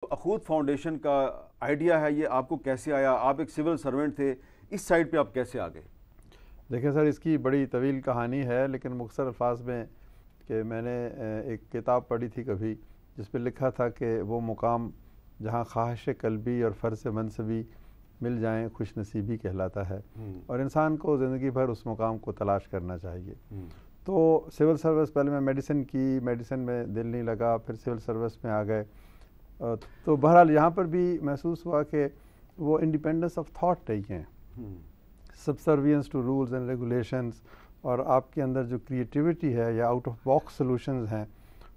اخوت فاؤنڈیشن کا آئیڈیا ہے یہ آپ کو کیسے آیا؟ آپ ایک سول سرونٹ تھے، اس سائٹ پہ آپ کیسے آ گئے؟ دیکھیں سر، اس کی بڑی طویل کہانی ہے، لیکن مختصر الفاظ میں کہ میں نے ایک کتاب پڑھی تھی کبھی جس پہ لکھا تھا کہ وہ مقام جہاں خواہش قلبی اور فرض منصبی مل جائیں خوش نصیبی کہلاتا ہے، اور انسان کو زندگی بھر اس مقام کو تلاش کرنا چاہیے۔ تو سول سروس پہلے میں میڈیسن میں دل نہیں لگا، پھر سول سروس میں آ گئے۔ تو بہرحال یہاں پر بھی محسوس ہوا کہ وہ انڈیپینڈنس آف تھاٹ نہیں ہے، subservience to rules and regulations, اور آپ کے اندر جو کریٹیوٹی ہے یا آؤٹ آف باکس سلوشنز ہیں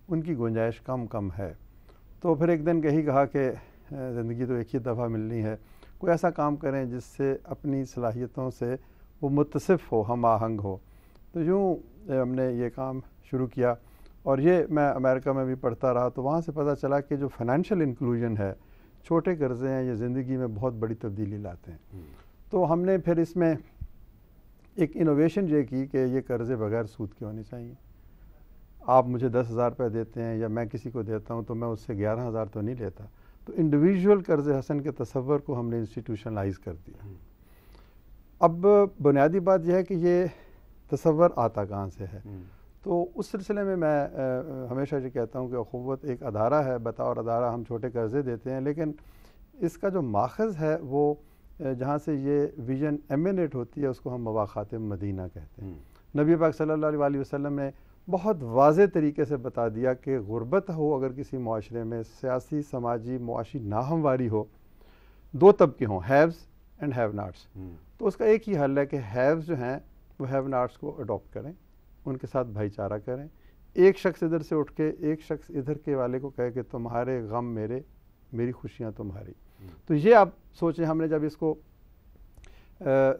ان کی گنجائش کم ہے۔ تو پھر ایک دن یہی کہا کہ زندگی تو ایک ہی دفعہ ملنی ہے، کوئی ایسا کام کریں جس سے اپنی صلاحیتوں سے وہ متصف ہو، ہم آہنگ ہو۔ تو یوں ہم نے یہ کام شروع کیا، اور یہ میں امریکہ میں بھی پڑھتا رہا تو وہاں سے پتہ چلا کہ جو فائنینشیل انکلوژن ہے، چھوٹے قرضے ہیں، یہ زندگی میں بہت بڑی تبدیلی لاتے ہیں۔ تو ہم نے پھر اس میں ایک انوویشن یہ کی کہ یہ قرضے بغیر سود کے ہونے چاہیے۔ آپ مجھے 10,000 روپے دیتے ہیں یا میں کسی کو دیتا ہوں تو میں اس سے 11,000 تو نہیں لیتا۔ تو انڈیویژول قرض حسن کے تصور کو ہم نے انسٹیٹیوشنلائز کر دیا۔ اب بنیادی بات یہ ہے کہ یہ تصور آتا کہاں سے ہے؟ تو اس سلسلے میں ہمیشہ یہ کہتا ہوں کہ اخوت ایک ادارہ ہے، بطور ادارہ ہم چھوٹے قرضے دیتے ہیں، لیکن اس کا جو ماخذ ہے وہ جہاں سے یہ ویژن ایمینیٹ ہوتی ہے اس کو ہم مواخات مدینہ کہتے ہیں۔ نبی پاک صلی اللہ علیہ وسلم نے بہت واضح طریقے سے بتا دیا کہ غربت ہو اگر کسی معاشرے میں، سیاسی، سماجی، معاشی ناہمواری ہو، دو طبقے ہوں، ہیوز اینڈ ہیو ناٹس، تو اس کا ایک ہی حل ہے کہ ہیوز جو ہیں وہ ہیو ناٹس کو اڈاپٹ کریں، ان کے ساتھ بھائی چارہ کریں۔ ایک شخص ادھر سے اٹھ کے ایک شخص ادھر کے والے کو کہے کہ تمہارے غم میرے، میری خوشیاں تمہاری۔ تو یہ آپ سوچیں، ہم نے جب اس کو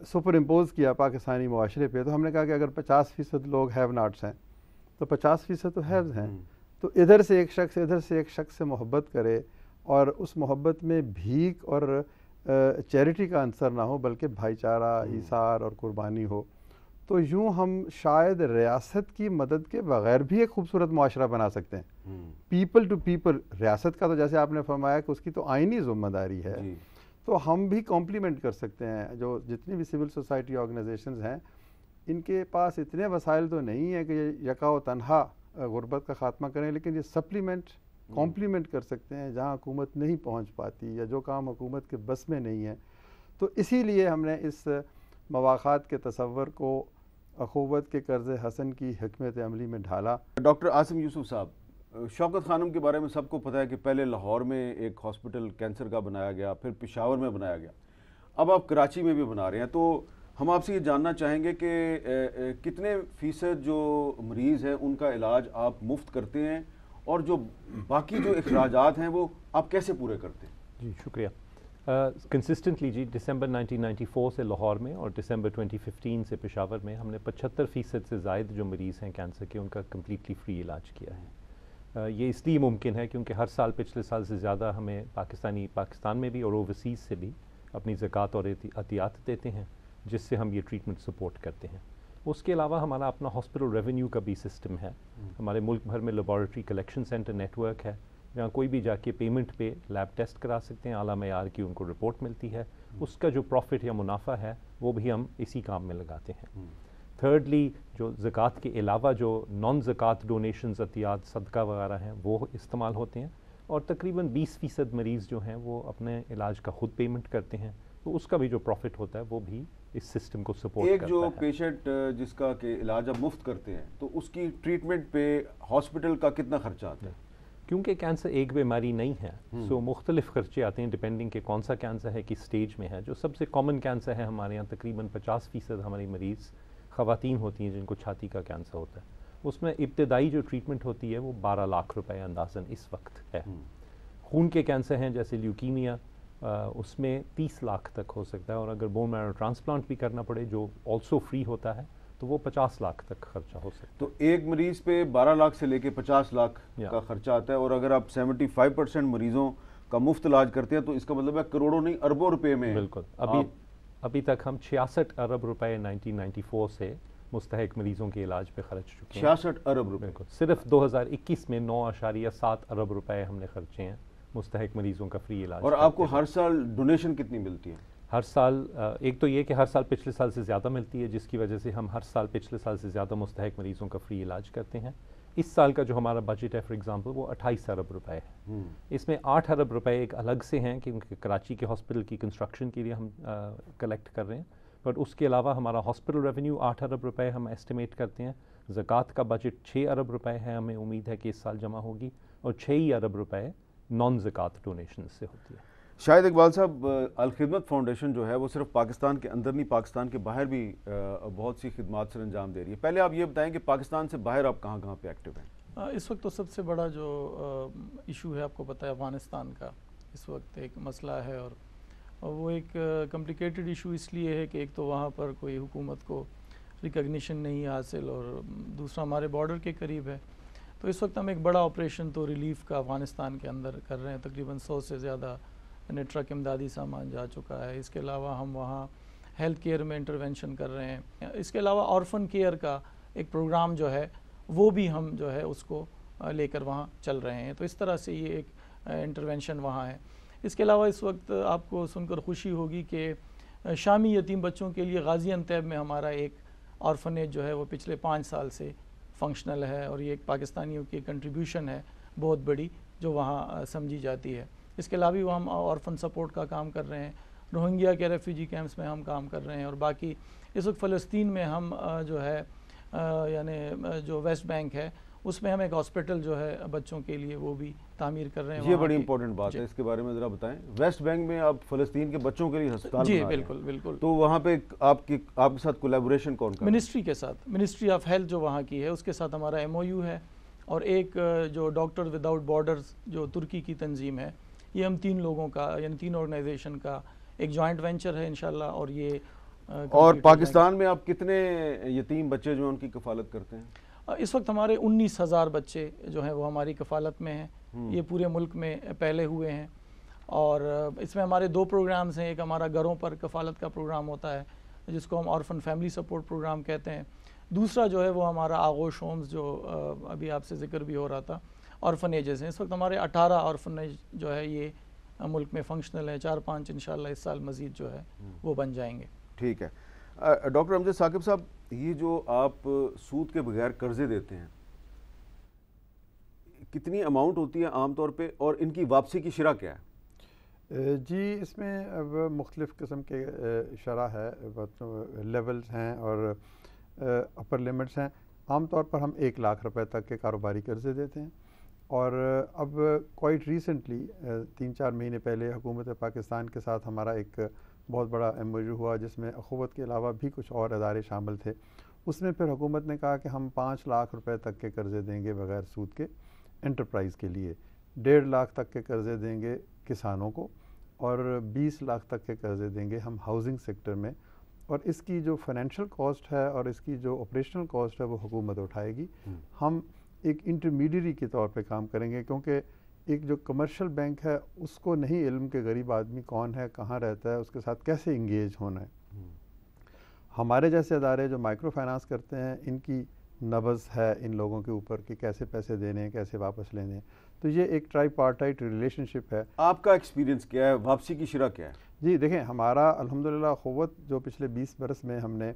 سپر امپوز کیا پاکستانی معاشرے پہ تو ہم نے کہا کہ اگر 50% لوگ ہیو ناٹس ہیں تو 50% تو ہیوز ہیں۔ تو ادھر سے ایک شخص ادھر سے ایک شخص سے محبت کرے، اور اس محبت میں بھیک اور چیریٹی کا عنصر نہ ہو بلکہ بھائی چارہ، ایثار اور قربانی ہو، تو یوں ہم شاید ریاست کی مدد کے بغیر بھی ایک خوبصورت معاشرہ بنا سکتے ہیں۔ پیپل ٹو پیپل، ریاست کا تو جیسے آپ نے فرمایا کہ اس کی تو آئینی ذمہ داری ہے، تو ہم بھی کمپلیمنٹ کر سکتے ہیں۔ جو جتنی بھی سول سوسائٹی آرگنائزیشنز ہیں ان کے پاس اتنے وسائل تو نہیں ہے کہ یہ یکا و تنہا غربت کا خاتمہ کریں، لیکن یہ سپلیمنٹ کمپلیمنٹ کر سکتے ہیں جہاں حکومت نہیں پہنچ پاتی یا جو کام حکومت کے بس میں نہیں ہے۔ تو اسی لیے ہم نے اس مواخات کے تصور کو اخوت کے قرض حسن کی حکمت عملی میں ڈھالا۔ ڈاکٹر عاصم یوسف صاحب، شوکت خانم کے بارے میں سب کو پتہ ہے کہ پہلے لاہور میں ایک ہاسپٹل کینسر کا بنایا گیا، پھر پشاور میں بنایا گیا، اب آپ کراچی میں بھی بنا رہے ہیں۔ تو ہم آپ سے یہ جاننا چاہیں گے کہ کتنے فیصد جو مریض ہیں ان کا علاج آپ مفت کرتے ہیں، اور جو باقی جو اخراجات ہیں وہ آپ کیسے پورے کرتے ہیں؟ جی شکریہ۔ کنسسٹنٹلی جی ڈسمبر 1994 سے لاہور میں اور ڈسمبر 2015 سے پشاور میں ہم نے 75% سے زائد جو مریض ہیں کینسر کے ان کا کمپلیٹلی فری علاج کیا ہے۔ یہ اس لیے ممکن ہے کیونکہ ہر سال پچھلے سال سے زیادہ ہمیں پاکستان میں بھی اور اوورسیز سے بھی اپنی زکوٰۃ اور عطیات دیتے ہیں، جس سے ہم یہ ٹریٹمنٹ سپورٹ کرتے ہیں۔ اس کے علاوہ ہمارا اپنا ہاسپٹل ریونیو کا بھی سسٹم ہے۔ ہمارے ملک بھر میں laboratory collection centre network ہے جہاں کوئی بھی جا کے پیمنٹ پہ لیب ٹیسٹ کرا سکتے ہیں، اعلیٰ معیار کی ان کو رپورٹ ملتی ہے۔ اس کا جو پروفٹ یا منافع ہے وہ بھی ہم اسی کام میں لگاتے ہیں۔ تھرڈلی، جو زکوٰۃ کے علاوہ جو نان زکوٰۃ ڈونیشنز، عطیات، صدقہ وغیرہ ہیں وہ استعمال ہوتے ہیں، اور تقریباً 20% مریض جو ہیں وہ اپنے علاج کا خود پیمنٹ کرتے ہیں، تو اس کا بھی جو پروفٹ ہوتا ہے وہ بھی اس سسٹم کو سپورٹ کرتا ہے۔ ایک جو پیشنٹ جس کا کہ علاج آپ مفت کرتے ہیں تو اس کی ٹریٹمنٹ پہ ہاسپٹل کا کتنا خرچہ آتا ہے؟ کیونکہ کینسر ایک بیماری نہیں ہے، سو مختلف خرچے آتے ہیں ڈپینڈنگ کہ کون سا کینسر ہے، کس سٹیج میں ہے۔ جو سب سے کامن کینسر ہے ہمارے یہاں تقریباً 50% ہماری مریض خواتین ہوتی ہیں جن کو چھاتی کا کینسر ہوتا ہے۔ اس میں ابتدائی جو ٹریٹمنٹ ہوتی ہے وہ 12 لاکھ روپے اندازاً اس وقت ہے۔ خون کے کینسر ہیں جیسے لیوکیمیا، اس میں 30 لاکھ تک ہو سکتا ہے، اور اگر بون میرو ٹرانسپلانٹ بھی کرنا پڑے جو آلسو فری ہوتا ہے تو وہ 50 لاکھ تک خرچہ ہو سکتا ہے۔ تو ایک مریض پہ 12 لاکھ سے لے کے 50 لاکھ کا خرچہ آتا ہے، اور اگر آپ 75% مریضوں کا مفت علاج کرتے ہیں تو اس کا مطلب ہے کروڑوں نہیں اربوں روپے میں۔ بالکل، ابھی تک ہم 66 ارب روپے 1994 سے مستحق مریضوں کے علاج پہ خرچ چکے ہیں۔ 66 ارب روپے، بالکل، صرف 2021 میں 9.7 ارب روپے ہم نے خرچے ہیں مستحق مریضوں کا فری علاج. اور آپ کو ہر سال ڈونیشن کتنی ملتی ہے؟ ہر سال ایک تو یہ کہ ہر سال پچھلے سال سے زیادہ ملتی ہے، جس کی وجہ سے ہم ہر سال پچھلے سال سے زیادہ مستحق مریضوں کا فری علاج کرتے ہیں. اس سال کا جو ہمارا بجٹ ہے فار ایگزامپل وہ 28 ارب روپے ہے. اس میں 8 ارب روپے ایک الگ سے ہیں کیونکہ کراچی کے ہاسپٹل کی کنسٹرکشن کے لیے ہم کلیکٹ کر رہے ہیں، بٹ اس کے علاوہ ہمارا ہاسپٹل ریونیو 8 ارب روپے ہم ایسٹیمیٹ کرتے ہیں. زکوٰۃ کا بجٹ 6 ارب روپے ہے، ہمیں امید ہے کہ اس سال جمع ہوگی، اور 6 ارب روپے نان زکوٰۃ ڈونیشن سے ہوتی ہے. شاہد اقبال صاحب، الخدمت فاؤنڈیشن جو ہے وہ صرف پاکستان کے اندر نہیں، پاکستان کے باہر بھی بہت سی خدمات سر انجام دے رہی ہے. پہلے آپ یہ بتائیں کہ پاکستان سے باہر آپ کہاں کہاں پہ ایکٹیو ہیں؟ اس وقت تو سب سے بڑا جو ایشو ہے آپ کو پتہ ہے افغانستان کا اس وقت ایک مسئلہ ہے، اور وہ ایک کمپلیکیٹڈ ایشو اس لیے ہے کہ ایک تو وہاں پر کوئی حکومت کو ریکگنیشن نہیں حاصل، اور دوسرا ہمارے بارڈر کے قریب ہے. تو اس وقت ہم ایک بڑا آپریشن تو ریلیف کا افغانستان کے اندر کر رہے ہیں. تقریباً 100 سے زیادہ ٹرک امدادی سامان جا چکا ہے. اس کے علاوہ ہم وہاں ہیلتھ کیئر میں انٹرونشن کر رہے ہیں. اس کے علاوہ آرفن کیئر کا ایک پروگرام جو ہے وہ بھی ہم جو ہے اس کو لے کر وہاں چل رہے ہیں. تو اس طرح سے یہ ایک انٹرونشن وہاں ہے. اس کے علاوہ اس وقت آپ کو سن کر خوشی ہوگی کہ شامی یتیم بچوں کے لیے غازی انتیب میں ہمارا ایک آرفنیج جو ہے وہ پچھلے 5 سال سے فنکشنل ہے، اور یہ ایک پاکستانیوں کی کنٹریبیوشن ہے بہت بڑی جو وہاں سمجھی جاتی ہے. اس کے علاوہ ہم آرفن سپورٹ کا کام کر رہے ہیں، روہنگیا کے ریفیوجی کیمپس میں ہم کام کر رہے ہیں، اور باقی اس وقت فلسطین میں ہم جو ہے یعنی جو ویسٹ بینک ہے اس میں ہم ایک ہاسپٹل جو ہے بچوں کے لیے وہ بھی تعمیر کر رہے ہیں. یہ بڑی امپورٹنٹ بات ہے، اس کے بارے میں ذرا بتائیں. ویسٹ بینک میں آپ فلسطین کے بچوں کے لیے ہسپتال جی بنا رہے ہیں. بالکل بالکل. تو وہاں پہ آپ کے ساتھ کولیبوریشن کون کر رہا ہے؟ منسٹری کے ساتھ، منسٹری آف ہیلتھ جو وہاں کی ہے اس کے ساتھ ہمارا MOU ہے، اور ایک جو ڈاکٹر وداؤٹ بارڈرز جو ترکی کی تنظیم ہے، یہ ہم 3 لوگوں کا یعنی 3 آرگنائزیشن کا ایک جوائنٹ وینچر ہے انشاءاللہ. اور یہ اور پاکستان میں آپ کتنے یتیم بچے جو ہیں ان کی کفالت کرتے ہیں؟ اس وقت ہمارے 19,000 بچے جو ہیں وہ ہماری کفالت میں ہیں. یہ پورے ملک میں پہلے ہوئے ہیں، اور اس میں ہمارے 2 پروگرامز ہیں. ایک ہمارا گھروں پر کفالت کا پروگرام ہوتا ہے جس کو ہم آرفن فیملی سپورٹ پروگرام کہتے ہیں. دوسرا جو ہے وہ ہمارا آغوش ہومز جو ابھی آپ سے ذکر بھی ہو رہا تھا، آرفنیجز ہیں. اس وقت ہمارے 18 آرفنیج جو ہے یہ ملک میں فنکشنل ہیں. 4-5 انشاءاللہ اس سال مزید جو ہے وہ بن جائیں گے. ٹھیک ہے. ڈاکٹر امجد ثاقب صاحب، یہ جو آپ سود کے بغیر قرضے دیتے ہیں کتنی اماؤنٹ ہوتی ہے عام طور پہ، اور ان کی واپسی کی شرح کیا ہے؟ جی اس میں اب مختلف قسم کے شرح ہے، لیولز ہیں اور اپر لیمٹس ہیں. عام طور پر ہم 1 لاکھ روپے تک کے کاروباری قرضے دیتے ہیں، اور اب کوائٹ ریسنٹلی 3-4 مہینے پہلے حکومت پاکستان کے ساتھ ہمارا ایک بہت بڑا MOU ہوا جس میں اخوت کے علاوہ بھی کچھ اور ادارے شامل تھے. اس میں پھر حکومت نے کہا کہ ہم 5 لاکھ روپے تک کے قرضے دیں گے بغیر سود کے انٹرپرائز کے لیے، 1.5 لاکھ تک کے قرضے دیں گے کسانوں کو، اور 20 لاکھ تک کے قرضے دیں گے ہم ہاؤسنگ سیکٹر میں. اور اس کی جو فائنینشیل کاسٹ ہے اور اس کی جو آپریشنل کاسٹ ہے وہ حکومت اٹھائے گی. ہم ایک انٹرمیڈیری کے طور پہ کام کریں گے، کیونکہ ایک جو کمرشل بینک ہے اس کو نہیں علم کہ غریب آدمی کون ہے، کہاں رہتا ہے، اس کے ساتھ کیسے انگیج ہونا ہے. ہمارے جیسے ادارے جو مائکرو فائنانس کرتے ہیں ان کی نبض ہے ان لوگوں کے اوپر کہ کیسے پیسے دینے ہیں، کیسے واپس لینے ہیں. تو یہ ایک ٹرائی پارٹائٹ ریلیشن شپ ہے. آپ کا ایکسپیرینس کیا ہے، واپسی کی شرح کیا ہے؟ جی دیکھیں، ہمارا الحمدللہ اخوت جو پچھلے 20 برس میں ہم نے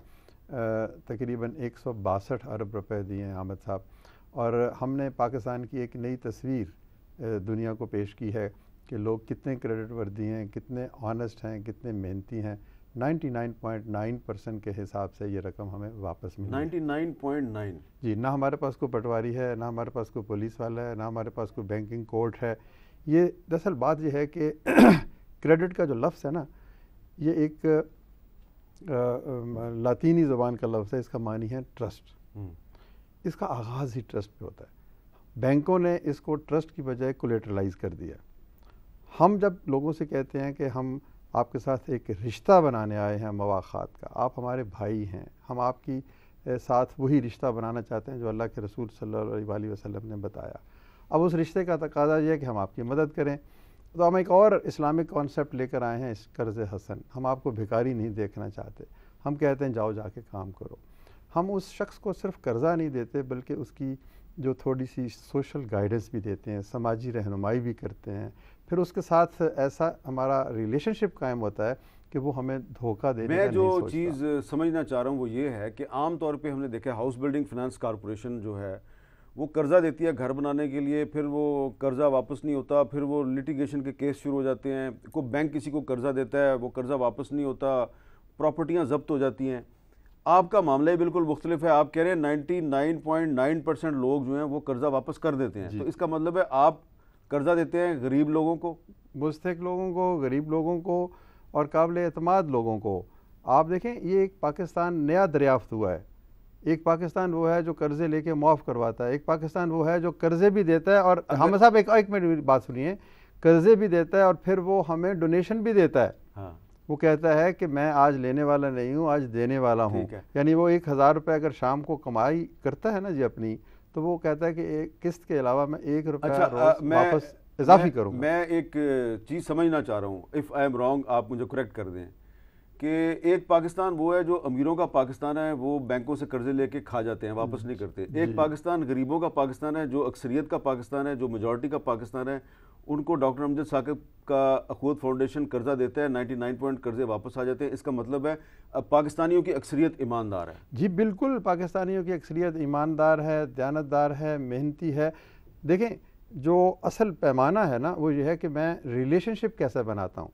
تقریباً 162 ارب روپے دیے ہیں حامد صاحب، اور ہم نے پاکستان کی ایک نئی تصویر دنیا کو پیش کی ہے کہ لوگ کتنے کریڈٹ وردی ہیں، کتنے آنیسٹ ہیں، کتنے محنتی ہیں. 99.9% کے حساب سے یہ رقم ہمیں واپس ملی. 99.9؟ جی، نہ ہمارے پاس کوئی پٹواری ہے، نہ ہمارے پاس کوئی پولیس والا ہے، نہ ہمارے پاس کوئی بینکنگ کورٹ ہے. یہ دراصل بات یہ ہے کہ کریڈٹ کا جو لفظ ہے نا، یہ ایک لاطینی زبان کا لفظ ہے. اس کا معنی ہے ٹرسٹ. اس کا آغاز ہی ٹرسٹ پہ ہوتا ہے. بینکوں نے اس کو ٹرسٹ کی بجائے کولیٹرلائز کر دیا. ہم جب لوگوں سے کہتے ہیں کہ ہم آپ کے ساتھ ایک رشتہ بنانے آئے ہیں مواخات کا، آپ ہمارے بھائی ہیں، ہم آپ کی ساتھ وہی رشتہ بنانا چاہتے ہیں جو اللہ کے رسول صلی اللہ علیہ وسلم نے بتایا. اب اس رشتے کا تقاضا یہ ہے کہ ہم آپ کی مدد کریں. تو ہم ایک اور اسلامک کانسیپٹ لے کر آئے ہیں، اس قرض حسن. ہم آپ کو بھکاری نہیں دیکھنا چاہتے. ہم کہتے ہیں جاؤ جا کے کام کرو. ہم اس شخص کو صرف قرضہ نہیں دیتے بلکہ اس کی جو تھوڑی سی سوشل گائیڈنس بھی دیتے ہیں، سماجی رہنمائی بھی کرتے ہیں، پھر اس کے ساتھ ایسا ہمارا ریلیشن شپ قائم ہوتا ہے کہ وہ ہمیں دھوکہ دینے کا میں نہیں جو سوچتا۔ چیز سمجھنا چاہ رہا ہوں وہ یہ ہے کہ عام طور پہ ہم نے دیکھا ہاؤس بلڈنگ فنانس کارپوریشن جو ہے وہ قرضہ دیتی ہے گھر بنانے کے لیے، پھر وہ قرضہ واپس نہیں ہوتا، پھر وہ لیٹیگیشن کے کیس شروع ہو جاتے ہیں، کوئی بینک کسی کو قرضہ دیتا ہے وہ قرضہ واپس نہیں ہوتا، پراپرٹیاں ضبط ہو جاتی ہیں۔ آپ کا معاملہ ہی بالکل مختلف ہے، آپ کہہ رہے ہیں 99.9% لوگ جو ہیں وہ قرضہ واپس کر دیتے ہیں، تو اس کا مطلب ہے آپ قرضہ دیتے ہیں غریب لوگوں کو، مستحق لوگوں کو، غریب لوگوں کو اور قابل اعتماد لوگوں کو۔ آپ دیکھیں یہ ایک پاکستان نیا دریافت ہوا ہے، ایک پاکستان وہ ہے جو قرضے لے کے معاف کرواتا ہے، ایک پاکستان وہ ہے جو قرضے بھی دیتا ہے، اور ہم صاحب ایک منٹ بات سنیے، قرضے بھی دیتا ہے اور پھر وہ ہمیں ڈونیشن بھی دیتا ہے۔ ہاں وہ کہتا ہے کہ میں آج لینے والا نہیں ہوں، آج دینے والا ہوں، یعنی وہ 1000 روپے اگر شام کو کمائی کرتا ہے نا جی اپنی، تو وہ کہتا ہے کہ ایک قسط کے علاوہ میں 1 روپیہ روز واپس اضافی کروں گا۔ میں ایک چیز سمجھنا چاہ رہا ہوں، اف آئی ایم رانگ آپ مجھے کریکٹ کر دیں، کہ ایک پاکستان وہ ہے جو امیروں کا پاکستان ہے، وہ بینکوں سے قرضے لے کے کھا جاتے ہیں، واپس نہیں کرتے۔ ایک پاکستان غریبوں کا پاکستان ہے، جو اکثریت کا پاکستان ہے، جو میجورٹی کا پاکستان ہے، ان کو ڈاکٹر امجد ثاقب کا اخوت فاؤنڈیشن قرضہ دیتا ہے، 99% قرضے واپس آ جاتے ہیں۔ اس کا مطلب ہے پاکستانیوں کی اکثریت ایماندار ہے۔ جی بالکل، پاکستانیوں کی اکثریت ایماندار ہے، دیانتدار ہے، محنتی ہے۔ دیکھیں جو اصل پیمانہ ہے نا وہ یہ ہے کہ میں ریلیشن شپ کیسے بناتا ہوں۔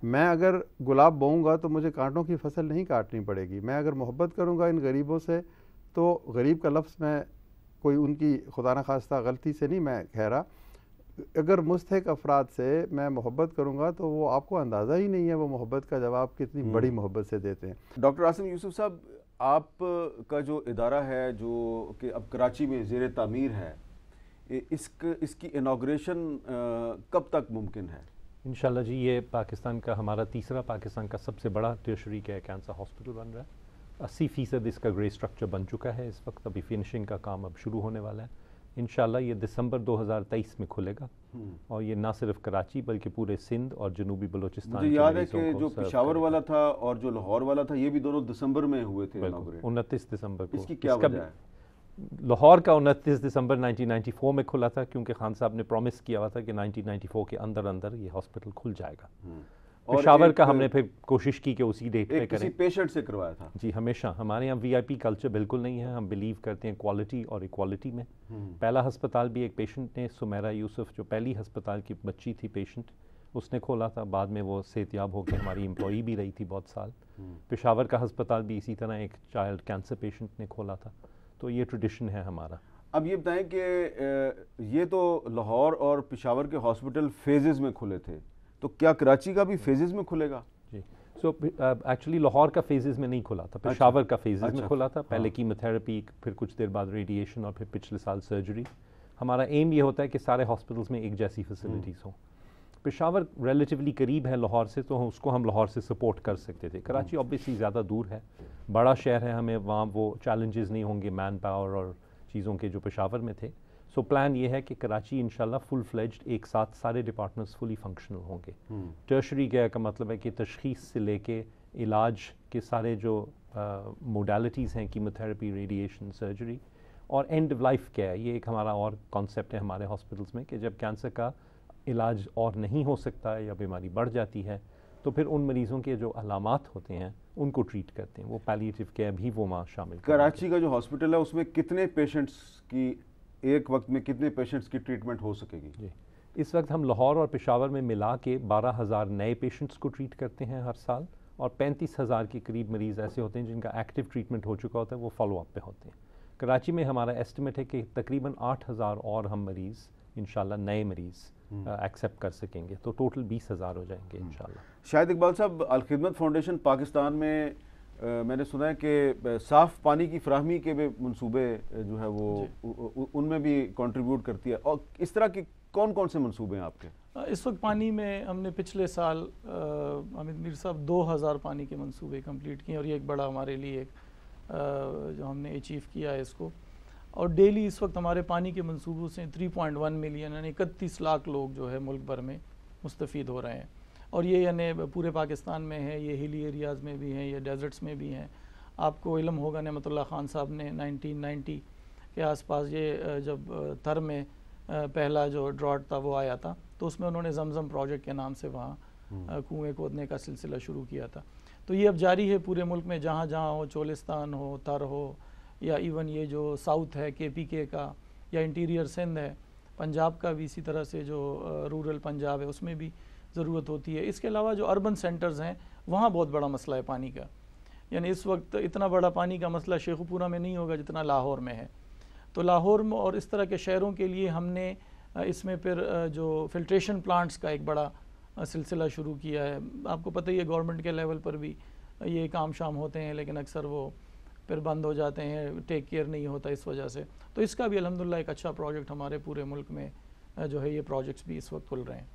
میں اگر گلاب بوؤں گا تو مجھے کانٹوں کی فصل نہیں کاٹنی پڑے گی۔ میں اگر محبت کروں گا ان غریبوں سے، تو غریب کا لفظ میں کوئی ان کی خدا نخواستہ غلطی سے نہیں میں کہہ رہا، اگر مستحق افراد سے میں محبت کروں گا تو وہ آپ کو اندازہ ہی نہیں ہے وہ محبت کا جواب کتنی بڑی محبت سے دیتے ہیں۔ ڈاکٹر عاصم یوسف صاحب، آپ کا جو ادارہ ہے جو کہ اب کراچی میں زیر تعمیر ہے، اس کی انوگریشن کب تک ممکن ہے؟ انشاءاللہ جی یہ پاکستان کا ہمارا تیسرا پاکستان کا سب سے بڑا ٹیرشری کیئر کینسر ہاسپٹل بن رہا ہے۔ 80% اس کا گرے اسٹرکچر بن چکا ہے اس وقت، ابھی فنشنگ کا کام اب شروع ہونے والا ہے۔ انشاءاللہ یہ دسمبر 2023 میں کھلے گا، اور یہ نہ صرف کراچی بلکہ پورے سندھ اور جنوبی بلوچستان مجھے یاد ہے کہ جو پشاور والا تھا اور جو لاہور والا تھا یہ بھی دونوں دسمبر میں ہوئے تھے انوگریٹ۔ 29 دسمبر کو۔ اس کی کیا وجہ ہے؟ لاہور کا 29 دسمبر 1994 میں کھلا تھا، کیونکہ خان صاحب نے پرومس کیا ہوا تھا کہ 1994 کے اندر یہ ہاسپٹل کھل جائے گا۔ پشاور کا ہم نے پھر کوشش کی کہ اسی ڈیٹ پہ کریں۔ کسی پیشنٹ سے کروایا تھا؟ جی ہمیشہ ہمارے یہاں وی آئی پی کلچر بالکل نہیں ہے، ہم بلیو کرتے ہیں کوالٹی اور ایکوالٹی میں۔ پہلا ہسپتال بھی ایک پیشنٹ نے، سمیرہ یوسف جو پہلی ہسپتال کی بچی تھی پیشنٹ، اس نے کھولا تھا، بعد میں وہ صحتیاب ہو کے ہماری امپلائی بھی رہی تھی بہت سال۔ پشاور کا ہسپتال بھی اسی طرح ایک چائلڈ کینسر پیشنٹ نے کھولا تھا، تو یہ ٹریڈیشن ہے ہمارا۔ اب یہ بتائیں کہ یہ تو لاہور اور پشاور کے ہاسپٹل فیزز میں کھلے تھے، تو کیا کراچی کا بھی فیزز میں کھلے گا؟ جی سو ایکچولی لاہور کا فیزز میں نہیں کھلا تھا، پشاور کا فیزز میں کھلا تھا۔ پہلے کیموتھراپی، پھر کچھ دیر بعد ریڈیشن، اور پھر پچھلے سال سرجری۔ ہمارا ایم یہ ہوتا ہے کہ سارے ہاسپٹلس میں ایک جیسی فیسلٹیز ہوں۔ پشاور ریلیٹیولی قریب ہے لاہور سے، تو اس کو ہم لاہور سے سپورٹ کر سکتے تھے۔ کراچی اوبیسلی زیادہ دور ہے، بڑا شہر ہے، ہمیں وہاں وہ چیلنجز نہیں ہوں گے مین پاور اور چیزوں کے جو پشاور میں تھے۔ سو پلان یہ ہے کہ کراچی انشاءاللہ فل فلیجڈ ایک ساتھ سارے ڈپارٹمنٹس فلی فنکشنل ہوں گے۔ ٹرشری کیئر کا مطلب ہے کہ تشخیص سے لے کے علاج کے سارے جو موڈیلٹیز ہیں، کیموتھراپی، ریڈیشن، سرجری، اور اینڈ آف لائف کیئر، یہ ایک ہمارا اور کانسیپٹ ہے ہمارے ہاسپٹلس میں کہ جب کینسر کا علاج اور نہیں ہو سکتا ہے یا بیماری بڑھ جاتی ہے تو پھر ان مریضوں کے جو علامات ہوتے ہیں ان کو ٹریٹ کرتے ہیں، وہ پیلیٹیو کیئر بھی وہ وہاں شامل کرتے ہیں۔ کراچی کا جو ہاسپٹل ہے اس میں کتنے پیشنٹس کی ایک وقت میں کتنے پیشنٹس کی ٹریٹمنٹ ہو سکے گی؟ جی اس وقت ہم لاہور اور پشاور میں ملا کے 12,000 نئے پیشنٹس کو ٹریٹ کرتے ہیں ہر سال، اور 35,000 کے قریب مریض ایسے ہوتے ہیں جن کا ایکٹیو ٹریٹمنٹ ہو چکا ہوتا ہے، وہ فالو اپ پہ ہوتے ہیں۔ کراچی میں ہمارا ایسٹیمیٹ ہے کہ تقریباً 8,000 اور ہم مریض انشاءاللہ نئے مریض ایکسیپٹ کر سکیں گے، تو ٹوٹل 20,000 ہو جائیں گے انشاءاللہ۔ شاہد اقبال صاحب، الخدمت فاؤنڈیشن پاکستان میں میں نے سنا ہے کہ صاف پانی کی فراہمی کے بھی منصوبے جو ہے وہ ان میں بھی کنٹریبیوٹ کرتی ہے، اور اس طرح کے کون کون سے منصوبے ہیں آپ کے؟ اس وقت پانی میں ہم نے پچھلے سال حامد میر صاحب 2,000 پانی کے منصوبے کمپلیٹ کیے، اور یہ ایک بڑا ہمارے لیے ایک جو ہم نے اچیو کیا ہے اس کو۔ اور ڈیلی اس وقت ہمارے پانی کے منصوبوں سے 3.1 ملین یعنی 31 لاکھ لوگ جو ہے ملک بھر میں مستفید ہو رہے ہیں، اور یہ یعنی پورے پاکستان میں ہے، یہ ہلی ایریاز میں بھی ہیں، یہ ڈیزرٹس میں بھی ہیں۔ آپ کو علم ہوگا نعمت اللہ خان صاحب نے 1990 کے آس پاس یہ جب تھر میں پہلا جو ڈراٹ تھا وہ آیا تھا، تو اس میں انہوں نے زمزم پروجیکٹ کے نام سے وہاں کنویں کھودنے کا سلسلہ شروع کیا تھا. تو یہ اب جاری ہے پورے ملک میں، جہاں جہاں ہو، چولستان ہو، تر ہو، یا ایون یہ جو ساؤتھ ہے KPK کا، یا انٹیریئر سندھ ہے، پنجاب کا بھی اسی طرح سے جو رورل پنجاب ہے اس میں بھی ضرورت ہوتی ہے. اس کے علاوہ جو اربن سینٹرز ہیں وہاں بہت بڑا مسئلہ ہے پانی کا. یعنی اس وقت اتنا بڑا پانی کا مسئلہ شیخوپورہ میں نہیں ہوگا جتنا لاہور میں ہے. تو لاہور میں اور اس طرح کے شہروں کے لیے ہم نے اس میں پھر جو فلٹریشن پلانٹس کا ایک بڑا سلسلہ شروع کیا ہے. آپ کو پتہ ہی ہے گورنمنٹ کے لیول پر بھی یہ کام شام ہوتے ہیں، لیکن اکثر وہ پھر بند ہو جاتے ہیں، ٹیک کیئر نہیں ہوتا اس وجہ سے. تو اس کا بھی الحمدللہ ایک اچھا پروجیکٹ ہمارے پورے ملک میں جو ہے، یہ پروجیکٹس بھی اس وقت کھل رہے ہیں.